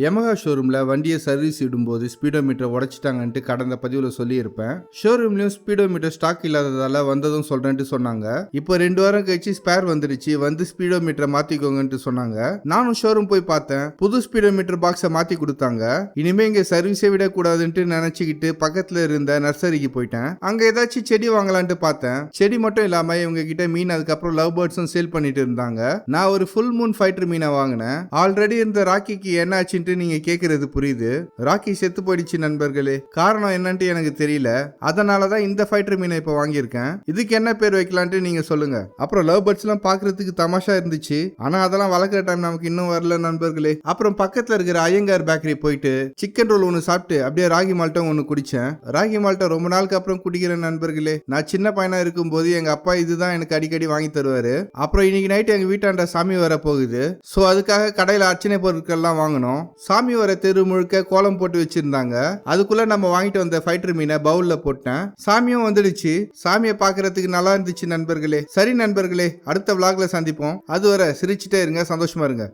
Yamaha ஷோரூம்ல வண்டியை service இடும்போது speedometer உடைச்சிட்டாங்கன்ட்டு கடந்த பதிவுல சொல்லியிருப்பேன். ஷோரூம்லயும் ஸ்பீடோமீட்டர் ஸ்டாக் இல்லாததால வந்ததும் சொல்றேன்ட்டு சொன்னாங்க. இப்போ 2 வாரம் கழிச்சு ஸ்பேர் வந்துருச்சு, வந்து ஸ்பீடோமீட்டரை மாத்திக்கோங்கன்ட்டு சொன்னாங்க. நானும் ஷோரூம் போய் பார்த்தேன். புது ஸ்பீடோமீட்டர் பாக்ஸை மாத்தி கொடுத்தாங்க. இனிமே இங்க சர்வீஸே விடக்கூடாதுன்ட்டு நினைச்சுக்கிட்டு பக்கத்துல இருந்த நர்சரிக்கு போயிட்டேன். அங்க ஏதாச்சும் செடி வாங்கலான்ட்டு பார்த்தேன். செடி மட்டும் இல்லாம இவங்க கிட்ட மீன், அதுக்கப்புறம் லவ் பேர்ட்ஸும் சேல் பண்ணிட்டு இருந்தாங்க. நான் ஒரு ஃபுல் மூன் ஃபைட்டர் மீனை வாங்கினேன். ஆல்ரெடி இருந்த ராக்கிக்கு என்ன ஆச்சு நீங்க கேக்குறது புரியுது. ராக்கி செத்து போயிடுச்சு நண்பர்களே. காரணம் என்னன்னு எனக்கு தெரியல. அதனாலதான் இந்த ஃபைட்டர் மீனை இப்ப வாங்கியிருக்கேன். இதுக்கு என்ன பேர் வைக்கலான்ட்டு நீங்க சொல்லுங்க. அப்புறம் லவ் பேர்ட்ஸ் எல்லாம் பாக்குறதுக்கு தமாஷா இருந்துச்சு. ஆனா அதெல்லாம் வளர்க்குற டைம் நமக்கு இன்னும் வரல நண்பர்களே. அப்புறம் பக்கத்துல இருக்கிற ஐயங்கார் பேக்கரி போயிட்டு சிக்கன் ரோல் ஒன்னு சாப்பிட்டு அப்படியே ராகி மால்ட்டும் ஒன்னு குடிச்சேன். ராகி மால்ட்டை ரொம்ப நாளுக்கு அப்புறம் குடிக்கிறேன் நண்பர்களே. நான் சின்ன பையனா இருக்கும் போது எங்க அப்பா இதுதான் எனக்கு அடிக்கடி வாங்கி தருவாரு. அப்புறம் இன்னைக்கு நைட் எங்க வீட்டாண்ட சாமி வர போகுது. சோ அதுக்காக கடையில அர்ச்சனை பொருட்கள் எல்லாம் வாங்கணும். சாமி வர தெரு முழுக்க கோலம் போட்டு வச்சிருந்தாங்க. அதுக்குள்ள நம்ம வாங்கிட்டு வந்த ஃபைட்டர் மீனை பவுல்ல போட்டேன். சாமியும் வந்துடுச்சு. சாமியை பாக்குறதுக்கு நல்லா இருந்துச்சு நண்பர்களே. சரி நண்பர்களே, அடுத்த விளாக்ல சந்திப்போம். அதுவரை சிரிச்சுட்டே இருங்க, சந்தோஷமா இருங்க.